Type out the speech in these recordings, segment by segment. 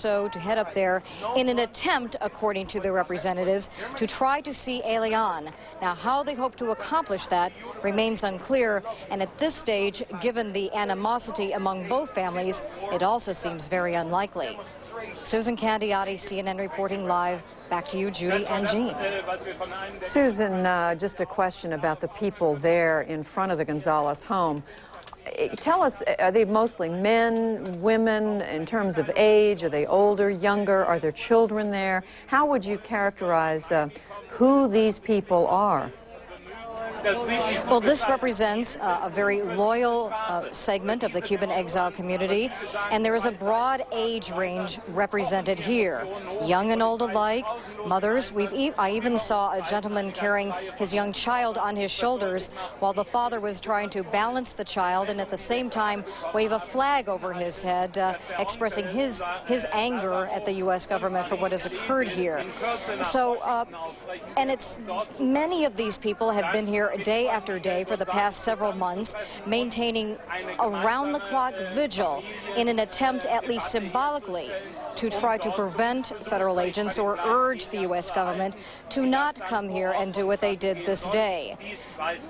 so to head up there in an attempt, according to the representatives, to try to see Elian. Now, how they hope to accomplish that remains unclear, and at this stage, given the animosity among both families, it also seems very unlikely. Susan Candiotti, CNN reporting live. Back to you, Judy and Jean. Susan, just a question about the people there in front of the Gonzalez home. Tell us, are they mostly men, women, in terms of age? Are they older, younger? Are there children there? How would you characterize who these people are? Well, this represents a very loyal segment of the Cuban exile community, and there is a broad age range represented here, young and old alike, mothers. I even saw a gentleman carrying his young child on his shoulders while the father was trying to balance the child and at the same time wave a flag over his head, expressing his anger at the U.S. government for what has occurred here. So, and it's many of these people have been here day after day for the past several months, maintaining around-the-clock vigil in an attempt, at least symbolically, to try to prevent federal agents or urge the U.S. government to not come here and do what they did this day.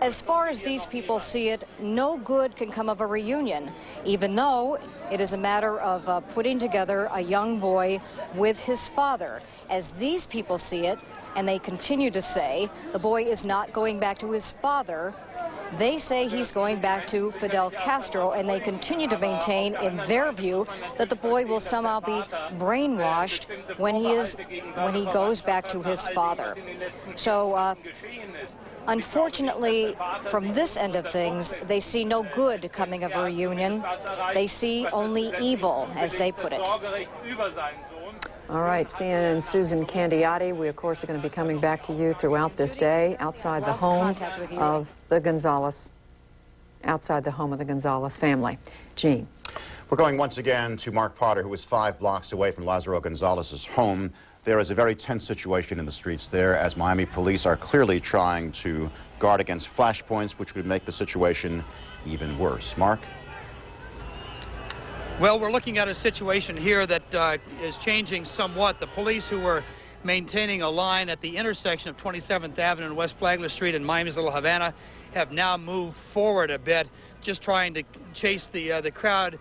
As far as these people see it, no good can come of a reunion, even though it is a matter of putting together a young boy with his father. As these people see it, and they continue to say, the boy is not going back to his father. They say he's going back to Fidel Castro, and they continue to maintain, in their view, that the boy will somehow be brainwashed when he goes back to his father. So, unfortunately, from this end of things, they see no good coming of a reunion. They see only evil, as they put it. All right, CNN's Susan Candiotti. We, of course, are going to be coming back to you throughout this day outside the home of the Gonzalez, outside the home of the Gonzalez family. Jean. We're going once again to Mark Potter, who is 5 blocks away from Lázaro Gonzalez's home. There is a very tense situation in the streets there, as Miami police are clearly trying to guard against flashpoints, which would make the situation even worse. Mark? Well, we're looking at a situation here that is changing somewhat. The police who were maintaining a line at the intersection of 27th Avenue and West Flagler Street in Miami's Little Havana have now moved forward a bit, just trying to chase the crowd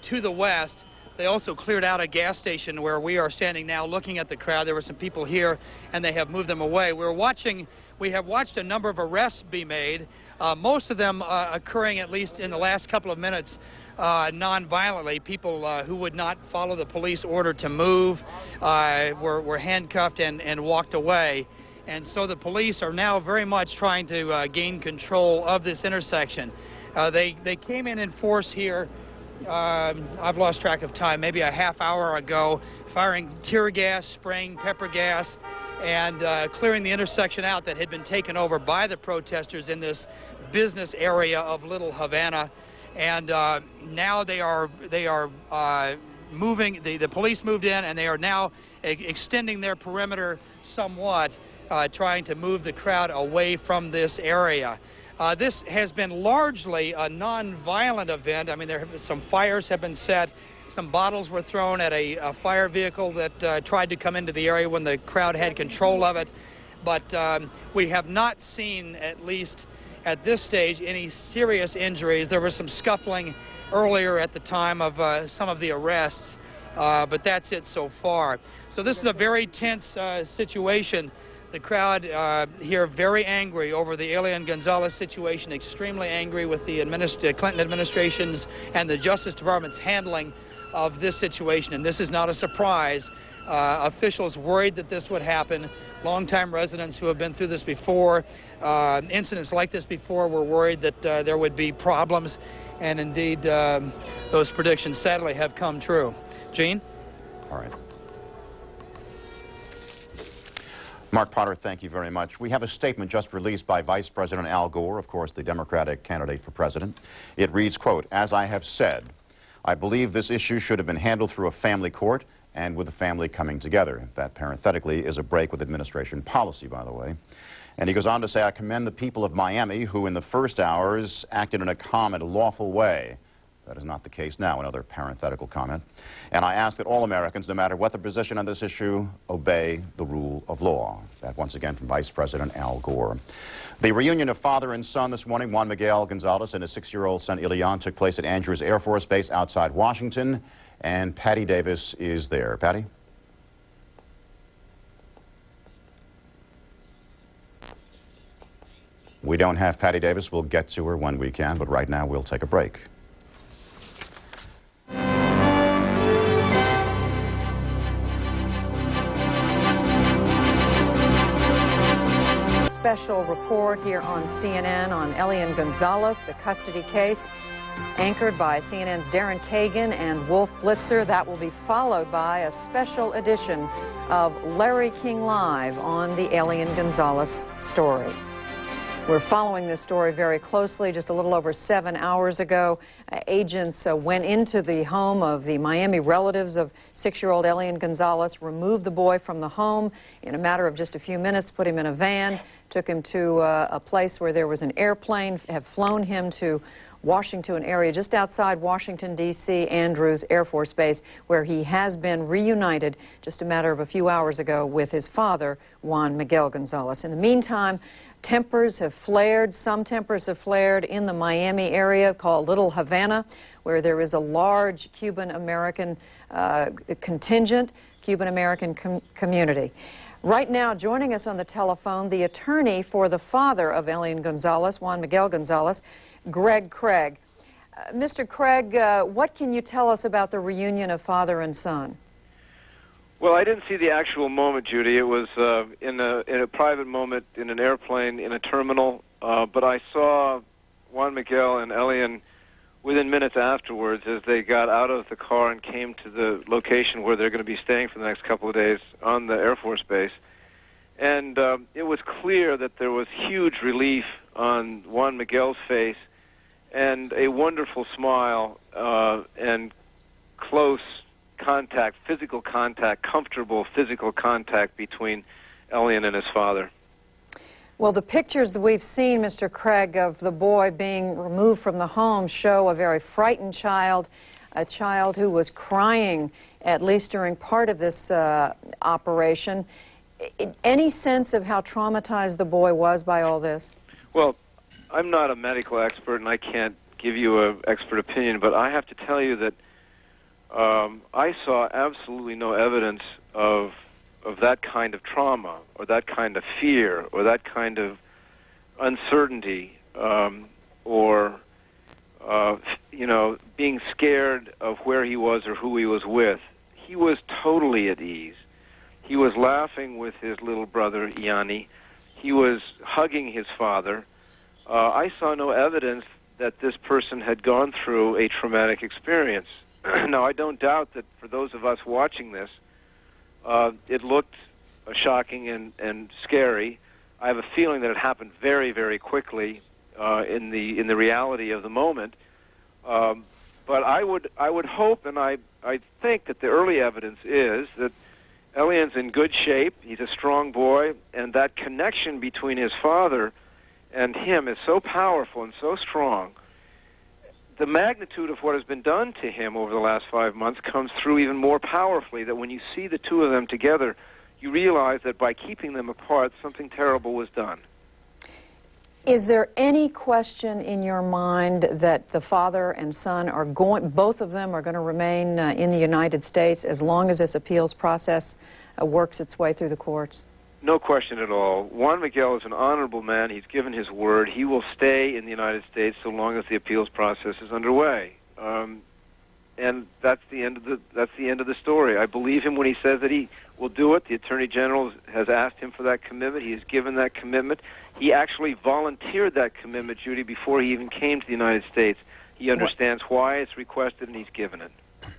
to the west. They also cleared out a gas station where we are standing now looking at the crowd. There were some people here, and they have moved them away. We have watched a number of arrests be made, most of them occurring at least in the last couple of minutes non-violently. People who would not follow the police order to move were handcuffed and walked away. And so the police are now very much trying to gain control of this intersection. They came in force here, I've lost track of time, maybe a half hour ago, firing tear gas, spraying pepper gas, and clearing the intersection out that had been taken over by the protesters in this business area of Little Havana. And now they are moving. The police moved in, and they are now extending their perimeter somewhat, trying to move the crowd away from this area. This has been largely a non-violent event. I mean, some fires have been set. Some bottles were thrown at a fire vehicle that tried to come into the area when the crowd had control of it. But we have not seen, at least at this stage, any serious injuries. There was some scuffling earlier at the time of some of the arrests, but that's it so far. So this is a very tense situation. The crowd here very angry over the Elian Gonzalez situation, extremely angry with the Clinton administration's and the Justice Department's handling of this situation, and this is not a surprise. Officials worried that this would happen. Longtime residents who have been through this before, incidents like this before, were worried that there would be problems, and indeed those predictions sadly have come true. Gene? All right. Mark Potter, thank you very much. We have a statement just released by Vice President Al Gore, of course, the Democratic candidate for president. It reads, quote, "As I have said, I believe this issue should have been handled through a family court and with the family coming together." That, parenthetically, is a break with administration policy, by the way. And he goes on to say, "I commend the people of Miami who in the first hours acted in a calm and lawful way. That is not the case now, another parenthetical comment. And I ask that all Americans, no matter what their position on this issue, obey the rule of law. That once again from Vice President Al Gore. The reunion of father and son this morning, Juan Miguel Gonzalez and his 6-year-old son Elian, took place at Andrews Air Force Base outside Washington, and Patty Davis is there. Patty? We don't have Patty Davis. We'll get to her when we can, but right now we'll take a break. Special report here on CNN on Elian Gonzalez, the custody case, anchored by CNN's Darren Kagan and Wolf Blitzer. That will be followed by a special edition of Larry King Live on the Elian Gonzalez story. We're following this story very closely. Just a little over 7 hours ago, agents went into the home of the Miami relatives of 6-year-old Elian Gonzalez, removed the boy from the home in a matter of just a few minutes, put him in a van, took him to a place where there was an airplane, have flown him to Washington, an area just outside Washington, D.C., Andrews Air Force Base, where he has been reunited just a matter of a few hours ago with his father, Juan Miguel Gonzalez. In the meantime, tempers have flared. Some tempers have flared in the Miami area called Little Havana, where there is a large Cuban-American contingent, Cuban-American community. Right now, joining us on the telephone, the attorney for the father of Elian Gonzalez, Juan Miguel Gonzalez, Greg Craig. Mr. Craig, what can you tell us about the reunion of father and son? Well, I didn't see the actual moment, Judy. It was in a private moment in an airplane in a terminal, but I saw Juan Miguel and Elian within minutes afterwards as they got out of the car and came to the location where they're going to be staying for the next couple of days on the Air Force Base. And it was clear that there was huge relief on Juan Miguel's face and a wonderful smile and close contact, physical contact, comfortable physical contact between Elian and his father. Well, the pictures that we've seen, Mr. Craig, of the boy being removed from the home show a very frightened child, a child who was crying, at least during part of this operation. Any sense of how traumatized the boy was by all this? Well, I'm not a medical expert, and I can't give you an expert opinion, but I have to tell you that I saw absolutely no evidence of that kind of trauma or that kind of fear or that kind of uncertainty or being scared of where he was or who he was with. He was totally at ease. He was laughing with his little brother, Yanni. He was hugging his father. I saw no evidence that this person had gone through a traumatic experience. Now, I don't doubt that for those of us watching this, it looked shocking and scary. I have a feeling that it happened very, very quickly in the reality of the moment. But I would hope, and I think that the early evidence is that Elian's in good shape. He's a strong boy, and that connection between his father and him is so powerful and so strong. The magnitude of what has been done to him over the last 5 months comes through even more powerfully, that when you see the two of them together, you realize that by keeping them apart, something terrible was done. Is there any question in your mind that the father and son are both of them are going to remain in the United States as long as this appeals process works its way through the courts? No question at all. Juan Miguel is an honorable man. He's given his word. He will stay in the United States so long as the appeals process is underway. And that's the end of the story. I believe him when he says that he will do it. The Attorney General has asked him for that commitment. He has given that commitment. He actually volunteered that commitment, Judy, before he even came to the United States. He understands why it's requested, and he's given it.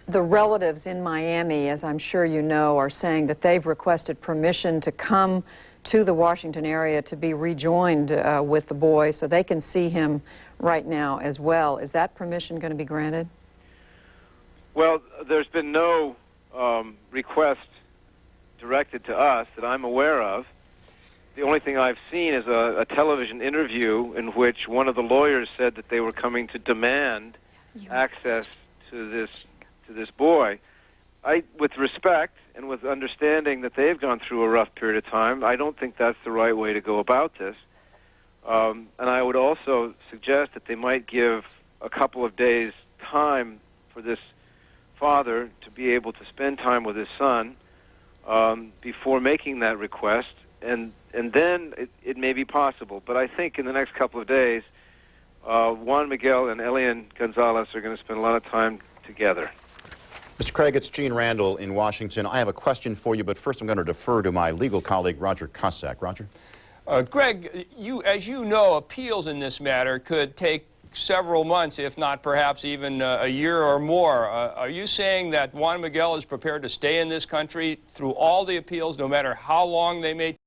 The relatives in Miami, as I'm sure you know, are saying that they've requested permission to come to the Washington area to be rejoined with the boy so they can see him right now as well. Is that permission going to be granted? Well, there's been no request directed to us that I'm aware of. The only thing I've seen is a television interview in which one of the lawyers said that they were coming to demand access to this boy. With respect and with understanding that they've gone through a rough period of time, I don't think that's the right way to go about this. And I would also suggest that they might give a couple of days' time for this father to be able to spend time with his son before making that request, and then it may be possible. But I think in the next couple of days, Juan Miguel and Elian Gonzalez are going to spend a lot of time together. Mr. Craig, it's Gene Randall in Washington. I have a question for you, but first I'm going to defer to my legal colleague, Roger Cossack. Roger? Greg, as you know, appeals in this matter could take several months, if not perhaps even a year or more. Are you saying that Juan Miguel is prepared to stay in this country through all the appeals, no matter how long they may